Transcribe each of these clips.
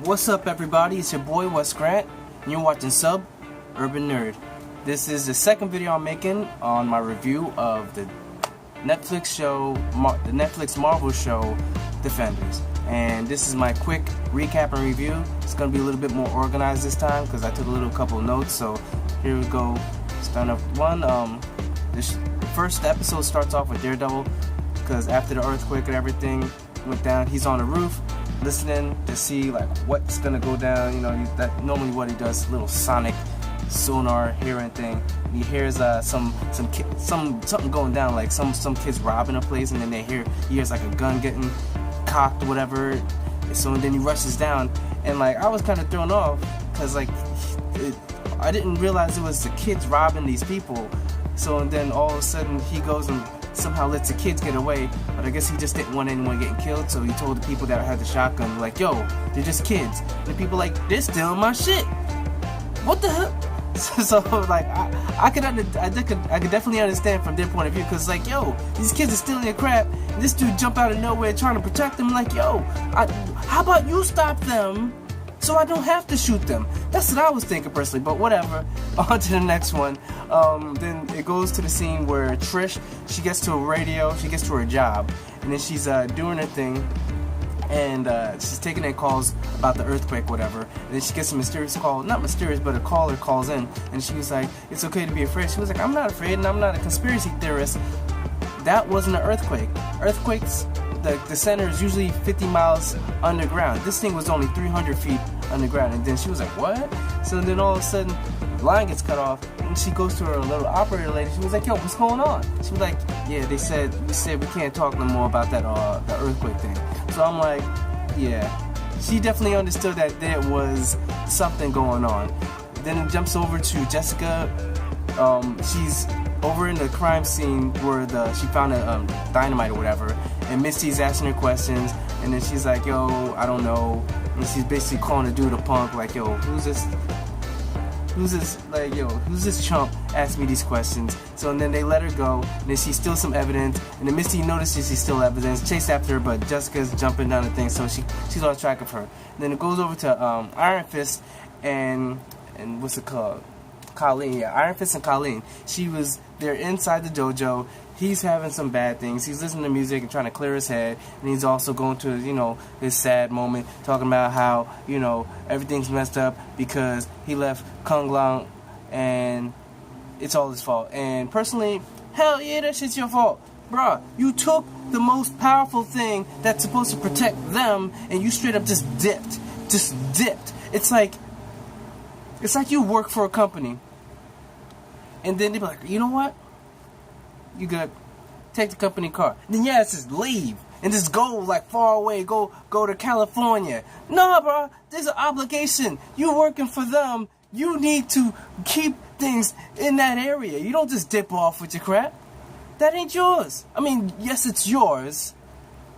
What's up, everybody? It's your boy Wes Grant, and you're watching Urban Nerd. This is the second video I'm making on my review of the Netflix show, the Netflix Marvel show, Defenders. And this is my quick recap and review. It's gonna be a little bit more organized this time because I took a couple notes. So here we go. Start up one. The first episode starts off with Daredevil because after the earthquake and everything went down, he's on the roof listening to see like what's gonna go down. You know, that normally what he does, little sonic sonar hearing thing. He hears something going down, like some kids robbing a place, and then he hears like a gun getting cocked or whatever. So then he rushes down, and like I was kind of thrown off because like I didn't realize it was the kids robbing these people. So and then all of a sudden he goes and somehow lets the kids get away, but I guess he just didn't want anyone getting killed, so he told the people that had the shotgun, like, yo, they're just kids. And the people like, they're stealing my shit. What the hell? So like, I could definitely understand from their point of view, because like, yo, these kids are stealing your crap, and this dude jump out of nowhere trying to protect them, like, yo, how about you stop them so I don't have to shoot them? That's what I was thinking personally, but whatever. On to the next one. Then it goes to the scene where Trish, she gets to a radio, she gets to her job, and then she's doing her thing, and she's taking in calls about the earthquake, whatever. And then she gets a mysterious call, not mysterious, but a caller calls in, and she was like, it's okay to be afraid. She was like, I'm not afraid, and I'm not a conspiracy theorist. That wasn't an earthquake. Earthquakes, the center is usually 50 miles underground. This thing was only 300 feet underground. And then she was like, what? So then all of a sudden, the line gets cut off, and she goes to her little operator lady. She was like, yo, what's going on? She was like, yeah, we said we can't talk no more about that the earthquake thing. So I'm like, yeah, she definitely understood that there was something going on. Then it jumps over to Jessica. She's over in the crime scene where she found a dynamite or whatever, and Misty's asking her questions, and then she's like, yo, I don't know, and she's basically calling the dude a punk, like, yo, who's this, like, yo, who's this chump asking me these questions? So and then they let her go, and then she steals some evidence, and then Misty notices she steals evidence, chased after her, but Jessica's jumping down the thing, so she's on track of her. And then it goes over to Iron Fist and what's it called? Colleen, yeah, Iron Fist and Colleen. They're inside the dojo. He's having some bad things. He's listening to music and trying to clear his head, and he's also going to, his sad moment, talking about how, everything's messed up because he left Kung Lao, and it's all his fault. And personally, hell yeah, that shit's your fault. Bruh, you took the most powerful thing that's supposed to protect them, and you straight up just dipped. It's like you work for a company, and then they be like, you know what? You gotta take the company car. Then yeah, it's just leave and just go like far away. Go to California. No, bro. There's an obligation. You working for them. You need to keep things in that area. You don't just dip off with your crap. That ain't yours. I mean, yes, it's yours,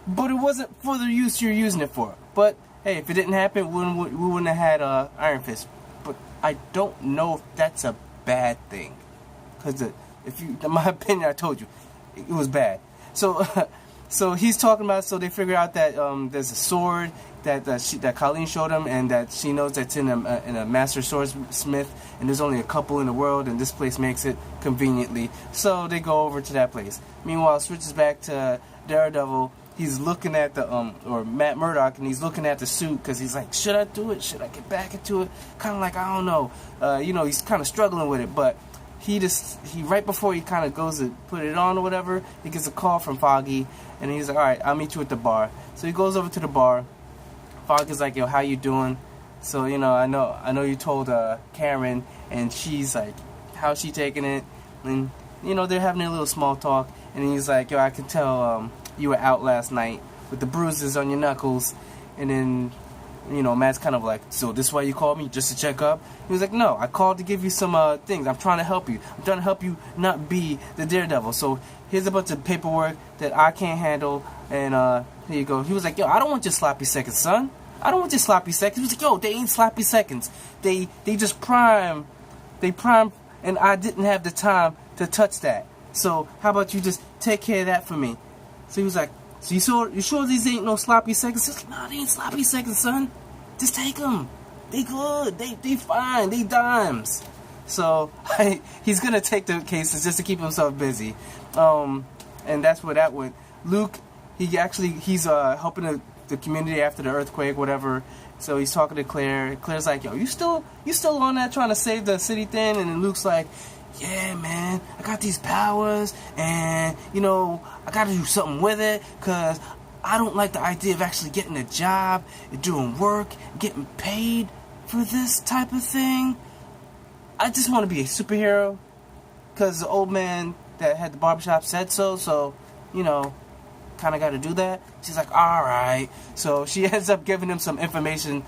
but it wasn't for the use you're using it for. But hey, if it didn't happen, we wouldn't have had Iron Fist. But I don't know if that's a bad thing, because in my opinion, I told you, it was bad. So, so he's talking about. So they figure out that there's a sword that Colleen showed him, and that she knows that's in a master swordsmith, and there's only a couple in the world, and this place makes it conveniently. So they go over to that place. Meanwhile, it switches back to Daredevil. He's looking at or Matt Murdock, and he's looking at the suit because he's like, should I do it? Should I get back into it? Kind of like, I don't know. He's kind of struggling with it, but he right before he kind of goes to put it on or whatever, he gets a call from Foggy, and he's like, all right, I'll meet you at the bar. So he goes over to the bar. Foggy's like, yo, how you doing? So, I know you told Karen, and she's like, how's she taking it? And, they're having a little small talk, and he's like, yo, I can tell you were out last night with the bruises on your knuckles. And then, Matt's kind of like, so this is why you called me, just to check up? He was like, no, I called to give you some things. I'm trying to help you. I'm trying to help you not be the Daredevil. So here's a bunch of paperwork that I can't handle, and here you go. He was like, yo, I don't want your sloppy seconds, son. I don't want your sloppy seconds. He was like, yo, they ain't sloppy seconds. They just prime. They prime, and I didn't have the time to touch that. So how about you just take care of that for me? So he was like, so you sure these ain't no sloppy seconds? He's like, nah, they ain't sloppy seconds, son. just take them. They good. They fine. They dimes. So he's gonna take the cases just to keep himself busy. And that's where that went. Luke, he's helping the community after the earthquake, whatever. So he's talking to Claire. Claire's like, yo, you still on that trying to save the city thing? And then Luke's like, yeah, man, I got these powers, and, I got to do something with it, because I don't like the idea of actually getting a job, and doing work, getting paid for this type of thing. I just want to be a superhero, because the old man that had the barbershop said so, kind of got to do that. She's like, all right. So she ends up giving him some information.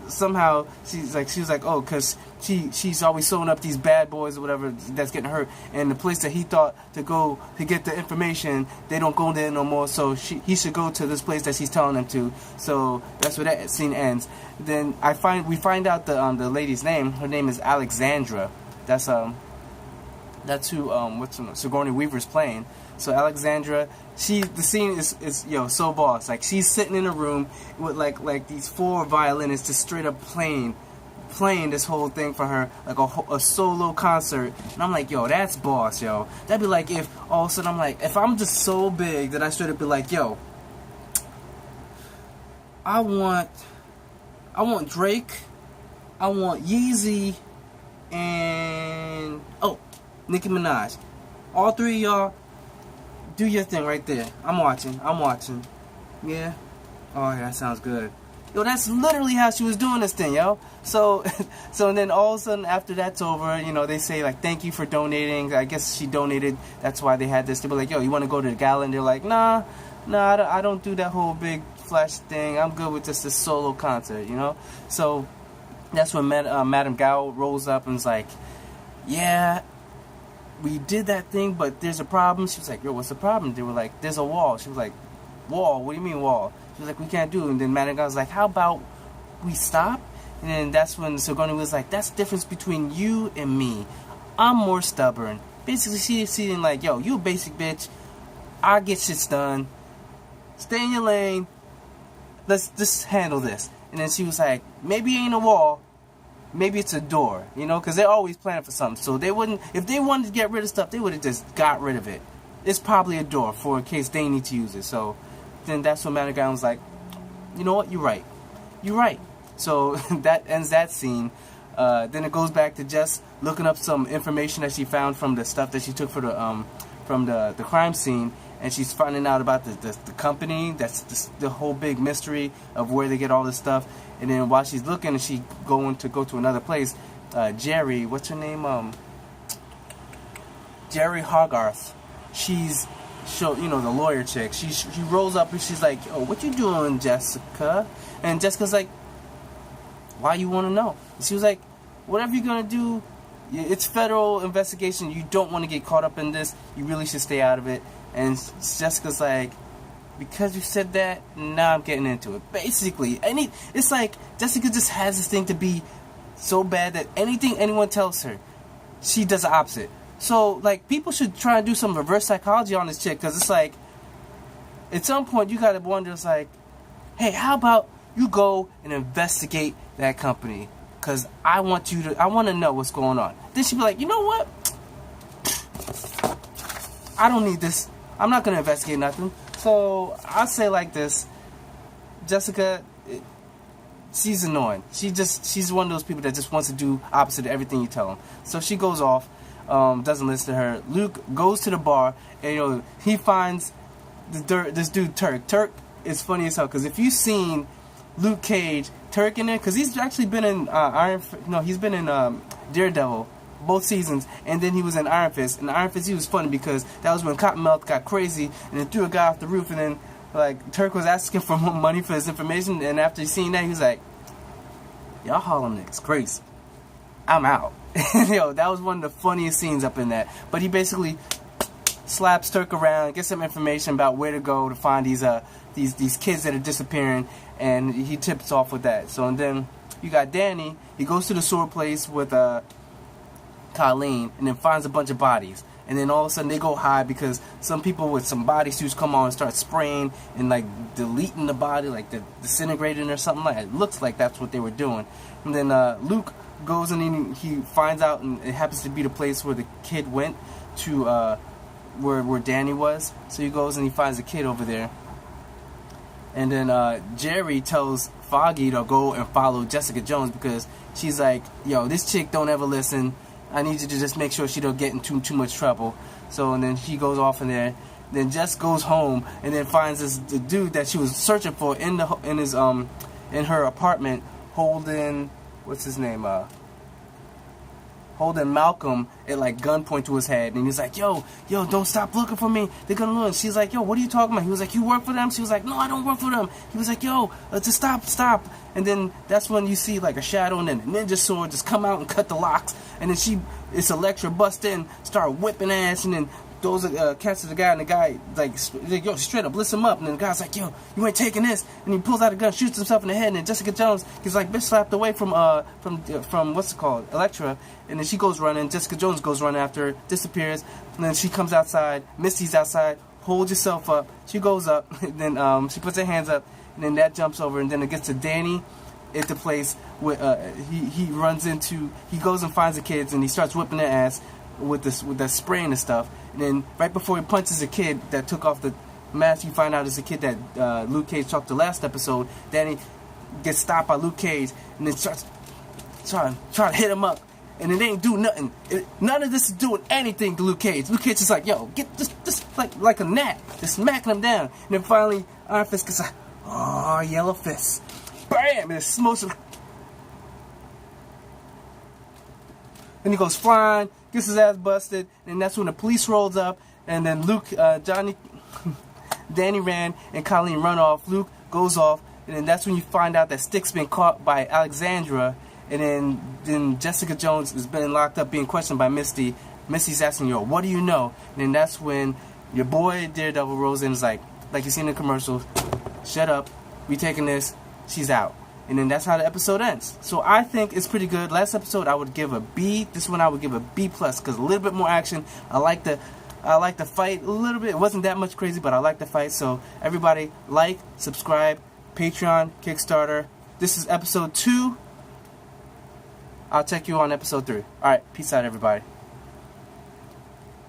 Somehow she was like, oh, because she's always sewing up these bad boys or whatever that's getting hurt, and the place that he thought to go to get the information, they don't go there no more, so he should go to this place that she's telling him to. So that's where that scene ends. Then we find out the lady's name. Her name is Alexandra. That's who Sigourney Weaver's playing. So Alexandra, the scene is so boss. Like, she's sitting in a room with like these 4 violinists just straight up playing this whole thing for her, like a solo concert. And I'm like, yo, that's boss, yo. That'd be like if all of a sudden if I'm just so big that I straight up be like, yo, I want Drake, I want Yeezy, and Nicki Minaj. All 3 of y'all, do your thing right there. I'm watching. Yeah? Oh, yeah, that sounds good. Yo, that's literally how she was doing this thing, yo. So and then all of a sudden, after that's over, they say, like, thank you for donating. I guess she donated. That's why they had this. They be like, yo, you want to go to the gala? And they're like, nah, I don't do that whole big flash thing. I'm good with just a solo concert, So that's when Madame Gao rolls up and is like, yeah, we did that thing, but there's a problem. She was like, yo, what's the problem? They were like, there's a wall. She was like, wall? What do you mean wall? She was like, we can't do it. And then Madame Gao was like, how about we stop? And then that's when Sigourney was like, that's the difference between you and me. I'm more stubborn. Basically, she's seeing like, yo, you a basic bitch. I get shit done. Stay in your lane. Let's just handle this. And then she was like, maybe it ain't a wall. Maybe it's a door, because they're always planning for something. So they wouldn't, if they wanted to get rid of stuff, they would have just got rid of it. It's probably a door for in case they need to use it. So then that's when Madame Gao was like, you know what, you're right. So that ends that scene. Then it goes back to Jess looking up some information that she found from the stuff that she took for from the crime scene. And she's finding out about the company. That's the whole big mystery of where they get all this stuff. And then while she's looking, and she go to another place, Jerry, what's her name? Jerry Hogarth. She's the lawyer chick. She rolls up and she's like, "Oh, what you doing, Jessica?" And Jessica's like, "Why you want to know?" And she was like, "Whatever you're gonna do, it's federal investigation. You don't want to get caught up in this. You really should stay out of it." And Jessica's like, because you said that, now I'm getting into it. Basically, it's like Jessica just has this thing to be so bad that anything anyone tells her, she does the opposite. So, like, people should try and do some reverse psychology on this chick, because it's like, at some point, you gotta wonder, it's like, hey, how about you go and investigate that company? Because I want to know what's going on. Then she'd be like, you know what? I don't need this. I'm not going to investigate nothing. So, I'll say like this. Jessica, she's annoying. She's one of those people that just wants to do opposite of everything you tell them. So, she goes off, doesn't listen to her. Luke goes to the bar, and, he finds this dude, Turk. Turk is funny as hell, because if you've seen Luke Cage, Turk in there, because he's actually been in he's been in Daredevil, both seasons, and then he was in Iron Fist. And Iron Fist, he was funny because that was when Cottonmouth got crazy and then threw a guy off the roof, and then like Turk was asking for more money for his information, and after seeing that, he was like, y'all Harlem niggas crazy, I'm out. That was one of the funniest scenes up in that. But he basically slaps Turk around, gets some information about where to go to find these kids that are disappearing, and he tips off with that. So, and then you got Danny. He goes to the sword place with Colleen, and then finds a bunch of bodies. and then all of a sudden they go high because some people with some bodysuits come on and start spraying and like deleting the body, like disintegrating or something like that. It looks like that's what they were doing. And then Luke goes and he finds out, and it happens to be the place where the kid went to, where Danny was. So he goes and he finds the kid over there. And then Jerry tells Foggy to go and follow Jessica Jones because she's like, yo, this chick don't ever listen. I need you to just make sure she don't get into too much trouble. So, and then he goes off in there. Then Jess goes home and then finds the dude that she was searching for in her apartment, holding, what's his name, holding Malcolm at like gunpoint to his head, and he's like, yo, don't stop looking for me, they're gonna look. She's like, yo, what are you talking about? He was like, you work for them? She was like, no, I don't work for them. He was like, yo, just stop. And then that's when you see like a shadow, and then a ninja sword just come out and cut the locks, and then it's Electra bust in, start whipping ass, and then those catches the guy, and the guy like yo, straight up lifts him up, and then the guy's like, yo, you ain't taking this, and he pulls out a gun, shoots himself in the head, and then Jessica Jones gets like bitch slapped away from what's it called, Electra, and then she goes running. Jessica Jones goes running after her, disappears, and then she comes outside. Misty's outside. Hold yourself up. She goes up, and then she puts her hands up, and then that jumps over, and then it gets to Danny at the place where he goes and finds the kids, and he starts whipping their ass with that spraying and stuff. And then right before he punches a kid that took off the mask, you find out it's a kid that Luke Cage talked to last episode. Danny gets stopped by Luke Cage, and then starts trying to hit him up, and it ain't do nothing. None of this is doing anything to Luke Cage. Luke Cage is like, yo, get just like a gnat, just smacking him down. And then finally Iron Fist gets like, oh, Yellow Fist, bam, and it smokes him. Then he goes flying, gets his ass busted, and that's when the police rolls up, and then Danny Rand and Colleen run off. Luke goes off, and then that's when you find out that Stick's been caught by Alexandra, and then Jessica Jones is being locked up, being questioned by Misty. Misty's asking, yo, what do you know? And then that's when your boy Daredevil rolls in and is like you see in the commercials, shut up, we taking this, she's out. And then that's how the episode ends. So I think it's pretty good. Last episode I would give a B. This one I would give a B+, because a little bit more action. I like the fight a little bit. It wasn't that much crazy, but I like the fight. So everybody, like, subscribe, Patreon, Kickstarter. This is episode 2. I'll check you on episode 3. Alright, peace out everybody.